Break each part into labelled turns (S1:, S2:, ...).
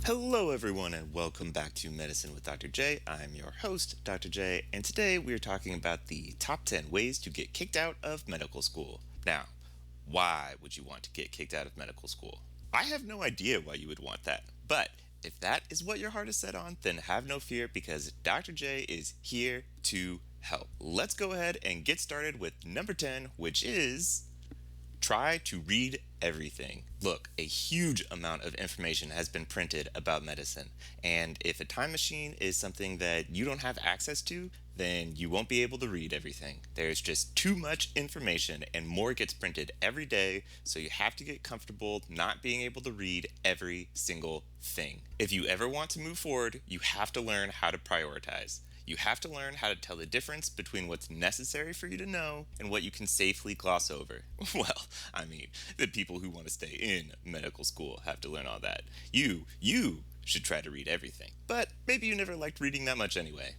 S1: Hello, everyone, and welcome back to Medicine with Dr. J. I'm your host, Dr. J, and today we are talking about the top 10 ways to get kicked out of medical school. Now, why would you want to get kicked out of medical school? I have no idea why you would want that, but if that is what your heart is set on, then have no fear because Dr. J is here to help. Let's go ahead and get started with number 10, which is try to read everything. Look, a huge amount of information has been printed about medicine, and if a time machine is something that you don't have access to, then you won't be able to read everything. There's just too much information, and more gets printed every day, so you have to get comfortable not being able to read every single thing. If you ever want to move forward, you have to learn how to prioritize. You have to learn how to tell the difference between what's necessary for you to know and what you can safely gloss over. Well, I mean, the people who want to stay in medical school have to learn all that. You should try to read everything. But maybe you never liked reading that much anyway.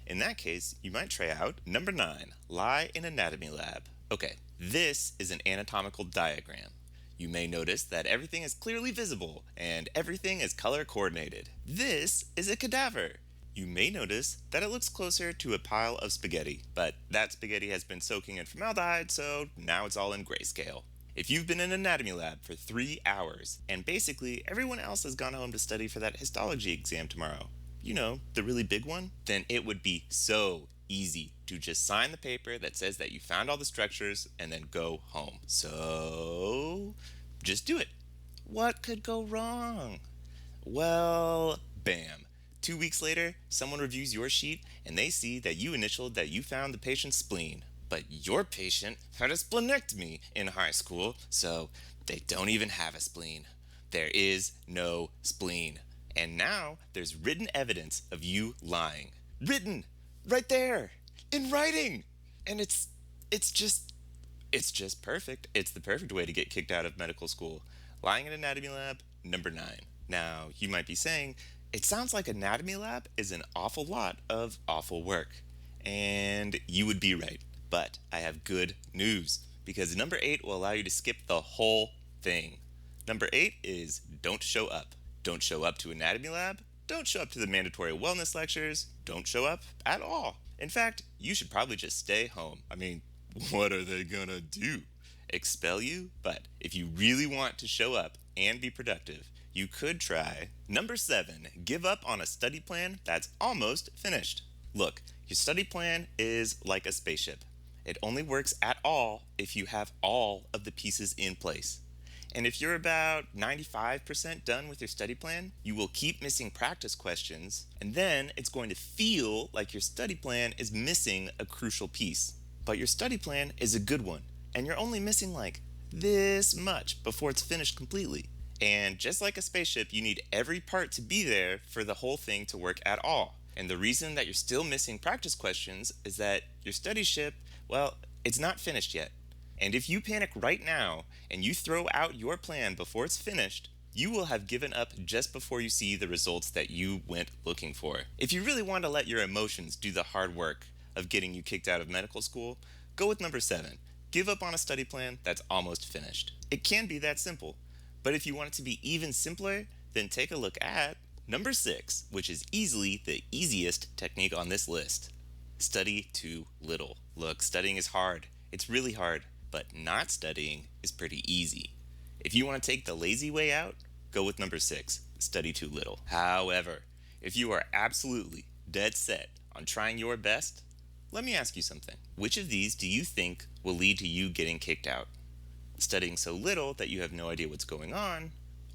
S1: In that case, you might try out number 9, lie in anatomy lab. Okay, this is an anatomical diagram. You may notice that everything is clearly visible and everything is color coordinated. This is a cadaver. You may notice that it looks closer to a pile of spaghetti, but that spaghetti has been soaking in formaldehyde, so now it's all in grayscale. If you've been in an anatomy lab for 3 hours, and basically everyone else has gone home to study for that histology exam tomorrow, you know, the really big one, then it would be so easy to just sign the paper that says that you found all the structures and then go home. So, just do it. What could go wrong? Well, bam. 2 weeks later, someone reviews your sheet and they see that you initialed that you found the patient's spleen. But your patient had a splenectomy in high school, so they don't even have a spleen. There is no spleen. And now there's written evidence of you lying. Written! Right there! In writing! And it's just perfect. It's the perfect way to get kicked out of medical school. Lying in anatomy lab, number 9. Now, you might be saying, it sounds like anatomy lab is an awful lot of awful work. And you would be right. But I have good news because number 8 will allow you to skip the whole thing. Number 8 is don't show up. Don't show up to anatomy lab. Don't show up to the mandatory wellness lectures. Don't show up at all. In fact, you should probably just stay home. I mean, what are they gonna do? Expel you? But if you really want to show up and be productive, you could try number 7, give up on a study plan that's almost finished. Look, your study plan is like a spaceship. It only works at all if you have all of the pieces in place. And if you're about 95% done with your study plan, you will keep missing practice questions, and then it's going to feel like your study plan is missing a crucial piece. But your study plan is a good one, and you're only missing like this much before it's finished completely. And just like a spaceship, you need every part to be there for the whole thing to work at all. And the reason that you're still missing practice questions is that your study ship, well, it's not finished yet. And if you panic right now and you throw out your plan before it's finished, you will have given up just before you see the results that you went looking for. If you really want to let your emotions do the hard work of getting you kicked out of medical school, go with number 7. Give up on a study plan that's almost finished. It can be that simple. But if you want it to be even simpler, then take a look at number 6, which is easily the easiest technique on this list. Study too little. Look, studying is hard. It's really hard. But not studying is pretty easy. If you want to take the lazy way out, go with number 6, study too little. However, if you are absolutely dead set on trying your best, let me ask you something. Which of these do you think will lead to you getting kicked out? Studying so little that you have no idea what's going on,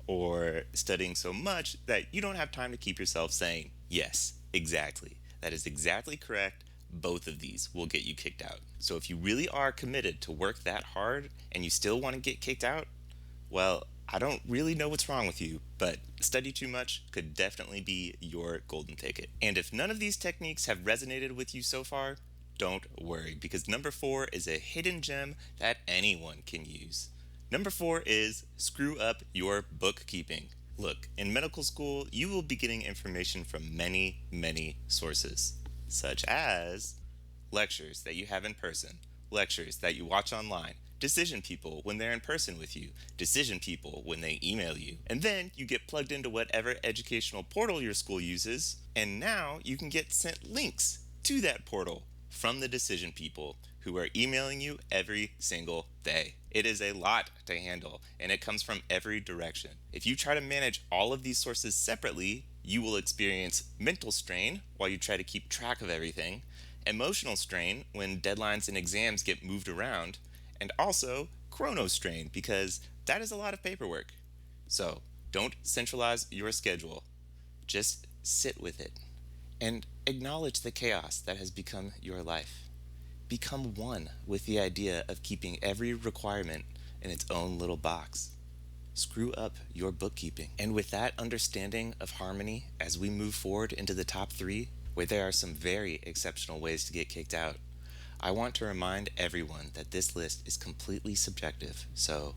S1: or studying so much that you don't have time to keep yourself sane? Yes, exactly. That is exactly correct. Both of these will get you kicked out. So if you really are committed to work that hard and you still want to get kicked out, well, I don't really know what's wrong with you, but study too much could definitely be your golden ticket. And if none of these techniques have resonated with you so far, don't worry, because number 4 is a hidden gem that anyone can use. Number 4 is screw up your bookkeeping. Look, in medical school, you will be getting information from many, many sources, such as lectures that you have in person, lectures that you watch online, decision people when they're in person with you, decision people when they email you. And then you get plugged into whatever educational portal your school uses, and now you can get sent links to that portal from the decision people who are emailing you every single day. It is a lot to handle, and it comes from every direction. If you try to manage all of these sources separately, you will experience mental strain while you try to keep track of everything, emotional strain when deadlines and exams get moved around, and also chrono strain because that is a lot of paperwork. So don't centralize your schedule. Just sit with it and acknowledge the chaos that has become your life. Become one with the idea of keeping every requirement in its own little box. Screw up your bookkeeping. And with that understanding of harmony as we move forward into the top three, where there are some very exceptional ways to get kicked out, I want to remind everyone that this list is completely subjective, so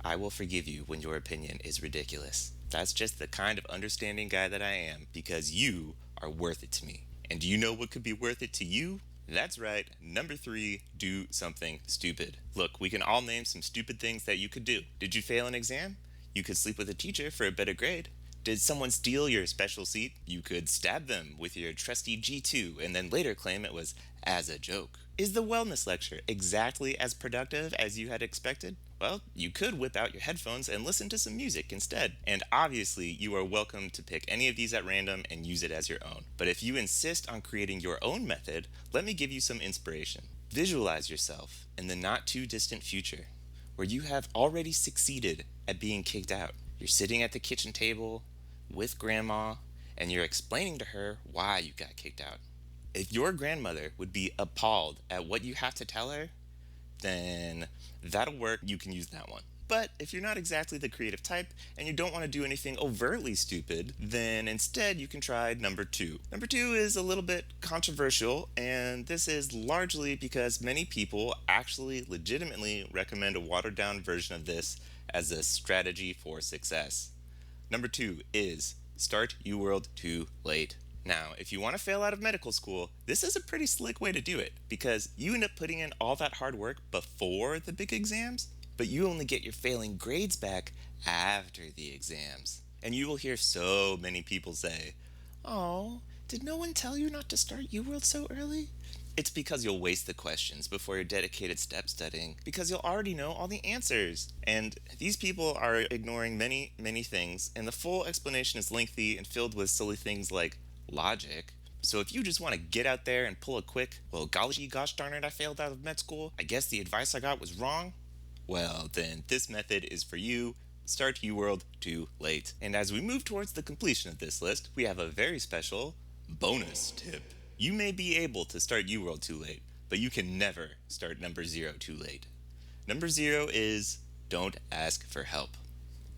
S1: I will forgive you when your opinion is ridiculous. That's just the kind of understanding guy that I am because you are worth it to me. And do you know what could be worth it to you? That's right, number three, do something stupid. Look, we can all name some stupid things that you could do. Did you fail an exam? You could sleep with a teacher for a better grade. Did someone steal your special seat? You could stab them with your trusty G2 and then later claim it was as a joke. Is the wellness lecture exactly as productive as you had expected? Well, you could whip out your headphones and listen to some music instead. And obviously, you are welcome to pick any of these at random and use it as your own. But if you insist on creating your own method, let me give you some inspiration. Visualize yourself in the not too distant future, where you have already succeeded at being kicked out. You're sitting at the kitchen table with grandma, and you're explaining to her why you got kicked out. If your grandmother would be appalled at what you have to tell her, then that'll work. You can use that one. But if you're not exactly the creative type and you don't want to do anything overtly stupid, then instead you can try number two. Number two is a little bit controversial, and this is largely because many people actually legitimately recommend a watered down version of this as a strategy for success. Number two is start UWorld too late. Now, if you want to fail out of medical school, this is a pretty slick way to do it because you end up putting in all that hard work before the big exams, but you only get your failing grades back after the exams. And you will hear so many people say, "Oh, did no one tell you not to start UWorld so early?" It's because you'll waste the questions before your dedicated step studying, because you'll already know all the answers. And these people are ignoring many, many things, and the full explanation is lengthy and filled with silly things like logic. So if you just want to get out there and pull a quick, well, golly gosh darn it, I failed out of med school, I guess the advice I got was wrong, well, then this method is for you. Start UWorld too late. And as we move towards the completion of this list, we have a very special bonus tip. You may be able to start UWorld too late, but you can never start number zero too late. Number zero is don't ask for help.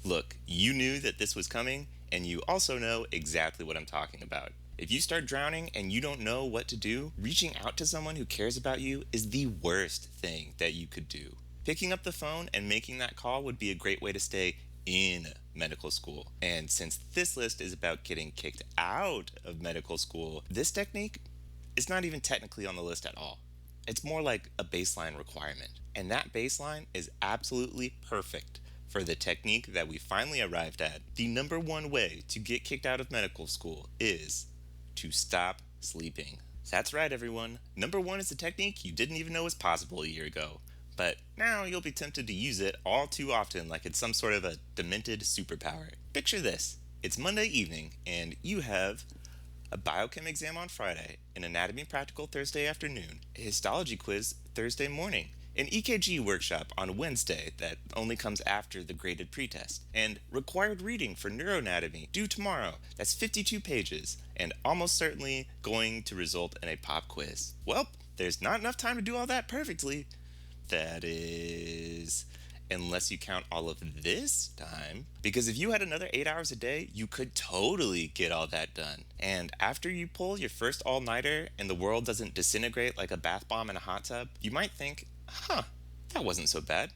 S1: Look, you knew that this was coming, and you also know exactly what I'm talking about. If you start drowning and you don't know what to do, reaching out to someone who cares about you is the worst thing that you could do. Picking up the phone and making that call would be a great way to stay in medical school. And since this list is about getting kicked out of medical school, this technique is not even technically on the list at all. It's more like a baseline requirement. And that baseline is absolutely perfect for the technique that we finally arrived at. The number one way to get kicked out of medical school is to stop sleeping. That's right, everyone. Number one is a technique you didn't even know was possible a year ago. But now you'll be tempted to use it all too often like it's some sort of a demented superpower. Picture this. It's Monday evening and you have a biochem exam on Friday, an anatomy practical Thursday afternoon, a histology quiz Thursday morning, an EKG workshop on Wednesday that only comes after the graded pretest, and required reading for neuroanatomy due tomorrow. That's 52 pages, and almost certainly going to result in a pop quiz. Well, there's not enough time to do all that perfectly. That is, unless you count all of this time, because if you had another 8 hours a day, you could totally get all that done. And after you pull your first all-nighter and the world doesn't disintegrate like a bath bomb in a hot tub, you might think, that wasn't so bad.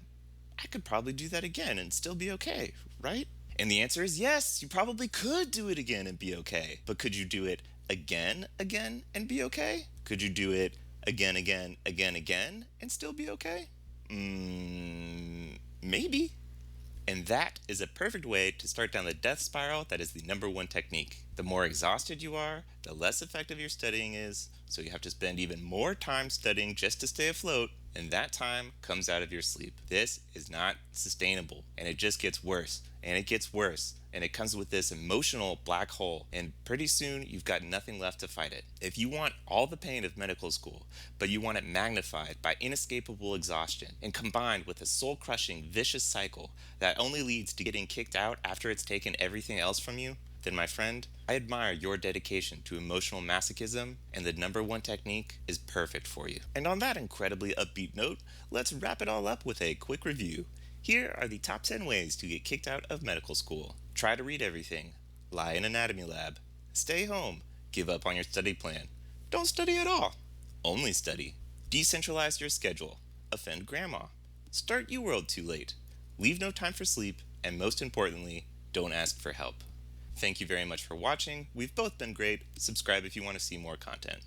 S1: I could probably do that again and still be okay, right? And the answer is yes, you probably could do it again and be okay. But could you do it again, and be okay? Could you do it again, and still be okay? Maybe. And that is a perfect way to start down the death spiral that is the number one technique. The more exhausted you are, the less effective your studying is, so you have to spend even more time studying just to stay afloat, and that time comes out of your sleep. This is not sustainable, and it just gets worse, and it gets worse, and it comes with this emotional black hole, and pretty soon you've got nothing left to fight it. If you want all the pain of medical school, but you want it magnified by inescapable exhaustion and combined with a soul crushing, vicious cycle that only leads to getting kicked out after it's taken everything else from you, then my friend, I admire your dedication to emotional masochism, and the number one technique is perfect for you. And on that incredibly upbeat note, let's wrap it all up with a quick review. Here are the top 10 ways to get kicked out of medical school. Try to read everything. Lie in anatomy lab. Stay home. Give up on your study plan. Don't study at all. Only study. Decentralize your schedule. Offend grandma. Start UWorld too late. Leave no time for sleep. And most importantly, don't ask for help. Thank you very much for watching. We've both been great. Subscribe if you want to see more content.